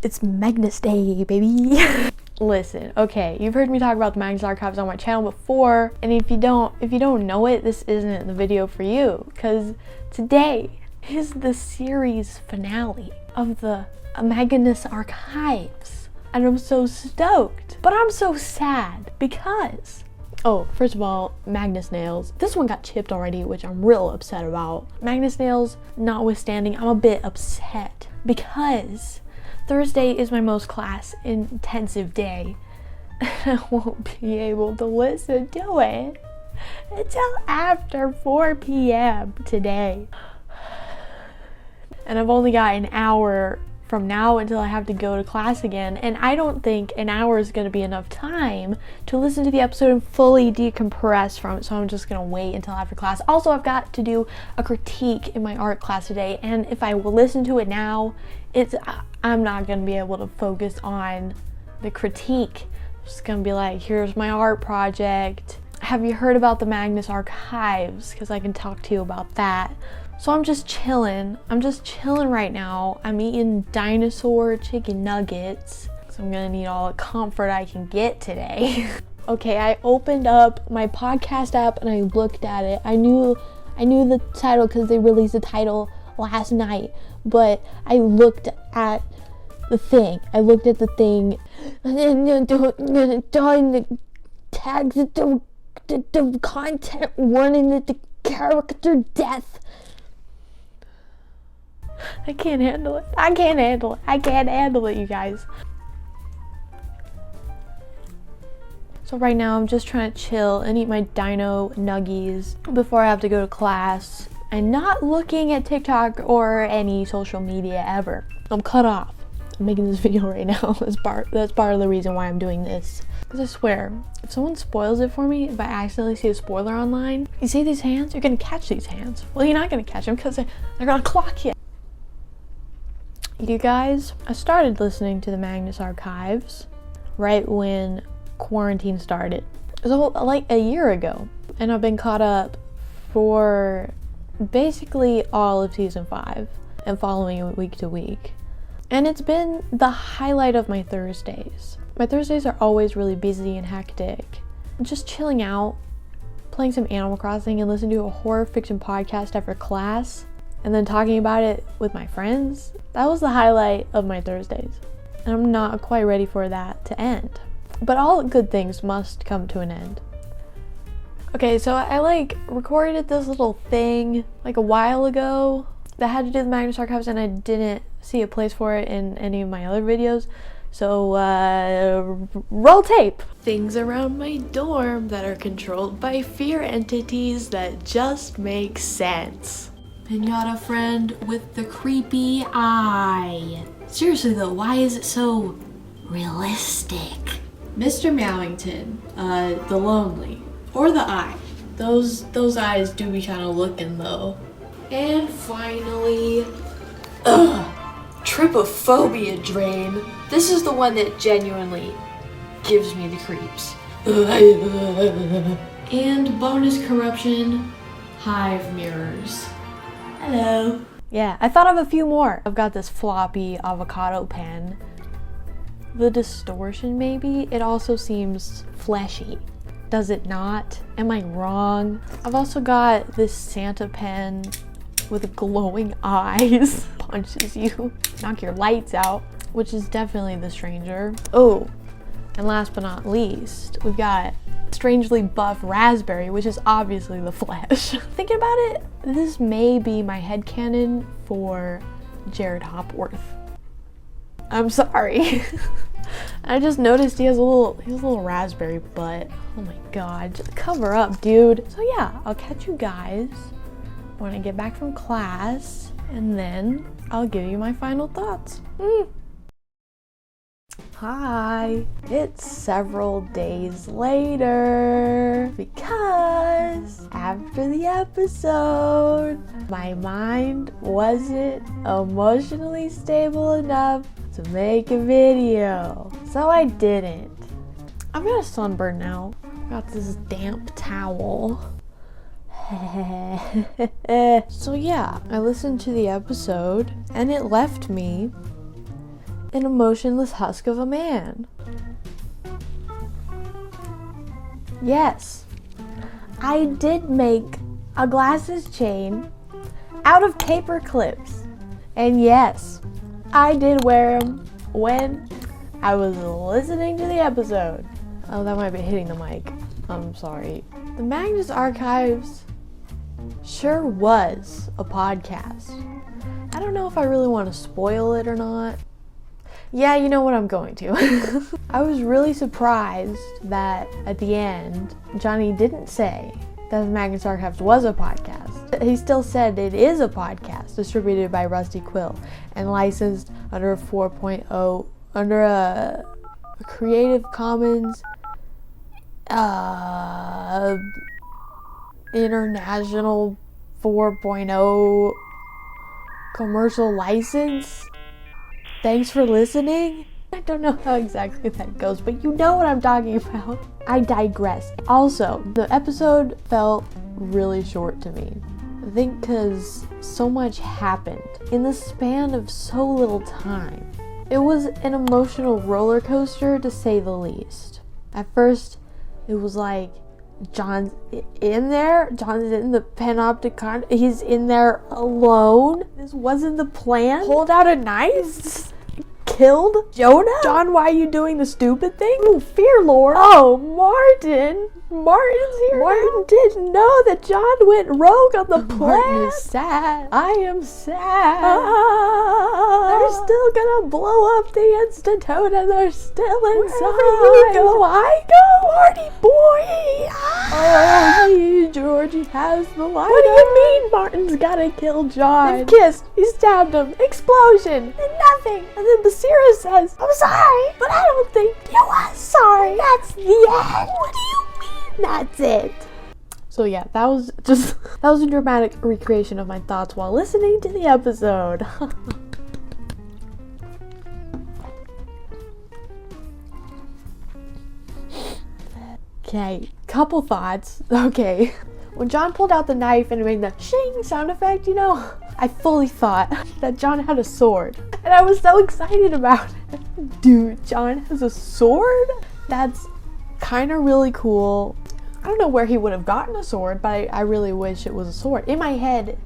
It's Magnus Day, baby. Listen, okay, you've heard me talk about the Magnus Archives on my channel before, and if you don't know it, this isn't the video for you, because today is the series finale of the Magnus Archives, and I'm so stoked, but I'm so sad because, oh, first of all, Magnus nails. This one got chipped already, which I'm real upset about. Magnus nails notwithstanding, I'm a bit upset because Thursday is my most class intensive day, and I won't be able to listen to it until after 4 p.m. today. And I've only got an hour from now until I have to go to class again, and I don't think an hour is going to be enough time to listen to the episode and fully decompress from it, so I'm just going to wait until after class. Also, I've got to do a critique in my art class today, and if I will listen to it now, I'm not going to be able to focus on the critique. I'm just going to be like, here's my art project. Have you heard about the Magnus Archives? Because I can talk to you about that. So I'm just chilling. I'm just chilling right now. I'm eating dinosaur chicken nuggets. So I'm gonna need all the comfort I can get today. Okay, I opened up my podcast app and I looked at it. I knew the title because they released the title last night, but I looked at the thing. And then the tags, the content warning, the character death. I can't handle it, you guys. So right now I'm just trying to chill and eat my dino nuggies before I have to go to class and not looking at TikTok or any social media ever. I'm cut off. I'm making this video right now. That's part of the reason why I'm doing this. Because I swear, if someone spoils it for me, if I accidentally see a spoiler online, you see these hands? You're gonna catch these hands. Well, you're not gonna catch them because they're gonna clock you. You guys, I started listening to the Magnus Archives right when quarantine started. It was like a year ago, and I've been caught up for basically all of season 5 and following it week to week. And it's been the highlight of my Thursdays. My Thursdays are always really busy and hectic. Just chilling out, playing some Animal Crossing, and listening to a horror fiction podcast after class, and then talking about it with my friends. That was the highlight of my Thursdays. And I'm not quite ready for that to end. But all good things must come to an end. Okay, so I recorded this little thing like a while ago that had to do with the Magnus Archives, and I didn't see a place for it in any of my other videos. So, roll tape! Things around my dorm that are controlled by fear entities that just make sense. Pinata friend with the creepy eye. Seriously though, why is it so realistic? Mr. Meowington, the lonely, or the eye. Those eyes do be kind of looking though. And finally, trypophobia drain. This is the one that genuinely gives me the creeps. And bonus corruption, hive mirrors. Hello. Yeah, I thought of a few more. I've got this floppy avocado pen. The distortion maybe? It also seems fleshy. Does it not? Am I wrong? I've also got this Santa pen with glowing eyes. Punches you, knock your lights out, which is definitely the stranger. Oh, and last but not least, we've got strangely buff raspberry, which is obviously the flesh. Thinking about it, this may be my headcanon for Jared Hopworth. I'm sorry. I just noticed he has a little raspberry butt. Oh my god, just cover up, dude. So yeah, I'll catch you guys when I get back from class, and then I'll give you my final thoughts. Hi, it's several days later because after the episode, my mind wasn't emotionally stable enough to make a video, so I didn't. I've got a sunburn now. I've got this damp towel. So yeah, I listened to the episode and it left me an emotionless husk of a man. Yes, I did make a glasses chain out of paper clips. And yes, I did wear them when I was listening to the episode. Oh, that might be hitting the mic. I'm sorry. The Magnus Archives sure was a podcast. I don't know if I really want to spoil it or not. Yeah, you know what I'm going to. I was really surprised that at the end, Johnny didn't say that the Magnus Archives was a podcast. He still said it is a podcast distributed by Rusty Quill and licensed under a 4.0, under a Creative Commons International 4.0 commercial license. Thanks for listening. I don't know how exactly that goes, but you know what I'm talking about. I digress. Also, the episode felt really short to me. I think because so much happened in the span of so little time. It was an emotional roller coaster, to say the least. At first, it was like, John's in there. John's in the panoptic he's in there alone. This wasn't the plan. Pulled out a knife. Killed Jonah? John, why are you doing the stupid thing? Ooh, Fear Lord. Oh, Martin. Martin's here. Martin didn't know that John went rogue on the plan. Martin is sad. I am sad. They're still gonna blow up the Institute and they're still inside. Wherever you go, I go. Marty boy. Oh, Georgie has the light. What do you mean Martin's gotta kill John? They've kissed. He stabbed him. Explosion. And nothing. And then Basira says, I'm sorry, but I don't think you are sorry. That's the end. What do you mean? That's it. So yeah, that was a dramatic recreation of my thoughts while listening to the episode. Okay, couple thoughts. Okay, when John pulled out the knife and made the shing sound effect, you know, I fully thought that John had a sword. And I was so excited about it. Dude, John has a sword? That's kind of really cool. I don't know where he would have gotten a sword, but I really wish it was a sword. In my head,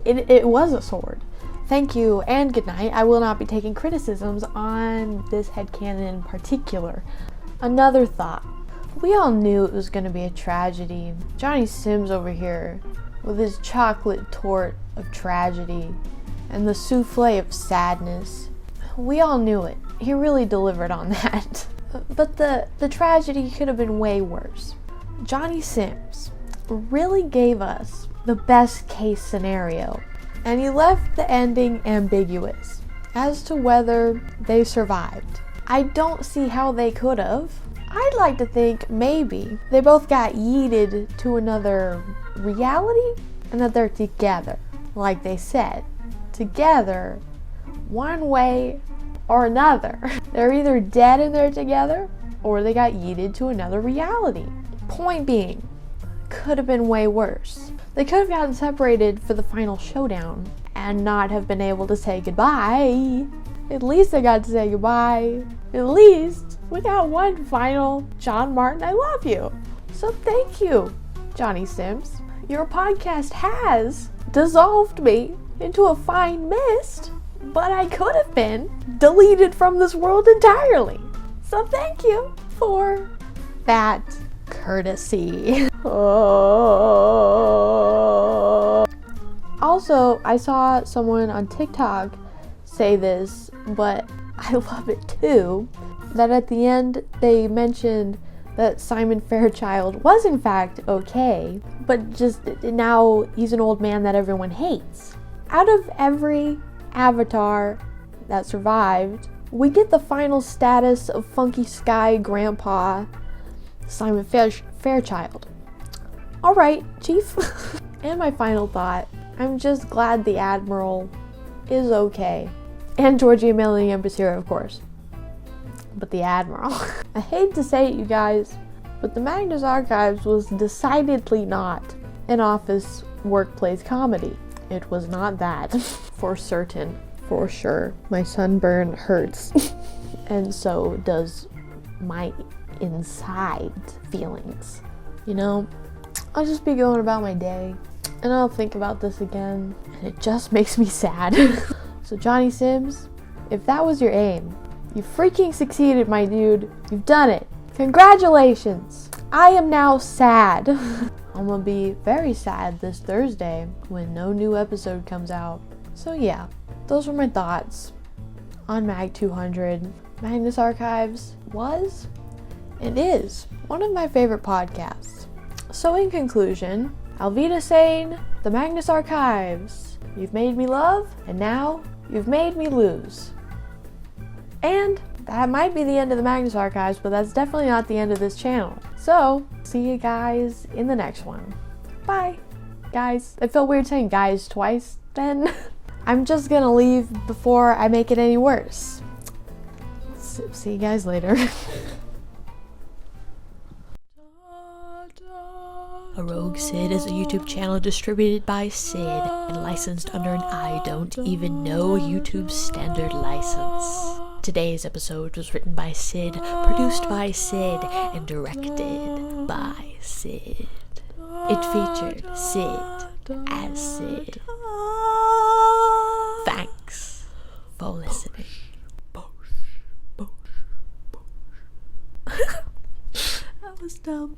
it was a sword. Thank you and good night. I will not be taking criticisms on this headcanon in particular. Another thought. We all knew it was going to be a tragedy. Johnny Sims over here with his chocolate torte of tragedy and the souffle of sadness. We all knew it. He really delivered on that. But the tragedy could have been way worse. Johnny Sims really gave us the best case scenario, and he left the ending ambiguous as to whether they survived. I don't see how they could have. I'd like to think maybe they both got yeeted to another reality and that they're together, like they said, together one way or another. They're either dead and they're together, or they got yeeted to another reality. Point being, could have been way worse. They could have gotten separated for the final showdown and not have been able to say goodbye. At least they got to say goodbye. At least we got one final John Martin, I love you. So thank you, Johnny Sims. Your podcast has dissolved me into a fine mist, but I could have been deleted from this world entirely. So thank you for that courtesy. Also, I saw someone on TikTok say this, but I love it too, that at the end they mentioned that Simon Fairchild was in fact okay, but just now he's an old man that everyone hates. Out of every avatar that survived, we get the final status of Funky Sky Grandpa Simon Fairchild. Alright, Chief. And my final thought, I'm just glad the Admiral is okay. And Georgia, Melanie, and Basira, of course. But the Admiral. I hate to say it, you guys, but the Magnus Archives was decidedly not an office workplace comedy. It was not that. For certain. For sure. My sunburn hurts. and so does my inside feelings. You know, I'll just be going about my day, and I'll think about this again, and it just makes me sad. So Johnny Sims, if that was your aim, you freaking succeeded, my dude. You've done it. Congratulations. I am now sad. I'm gonna be very sad this Thursday when no new episode comes out. So yeah, those were my thoughts on Mag 200. Magnus Archives was and is one of my favorite podcasts. So in conclusion, Alvida saying, the Magnus Archives, you've made me love, and now you've made me lose. And that might be the end of the Magnus Archives, but that's definitely not the end of this channel. So, see you guys in the next one. Bye, guys. It felt weird saying guys twice then. I'm just gonna leave before I make it any worse. See you guys later. A Rogue Sid is a YouTube channel distributed by Sid and licensed under an I don't even know YouTube standard license. Today's episode was written by Sid, produced by Sid, and directed by Sid. It featured Sid as Sid. Thanks for listening. That was dumb.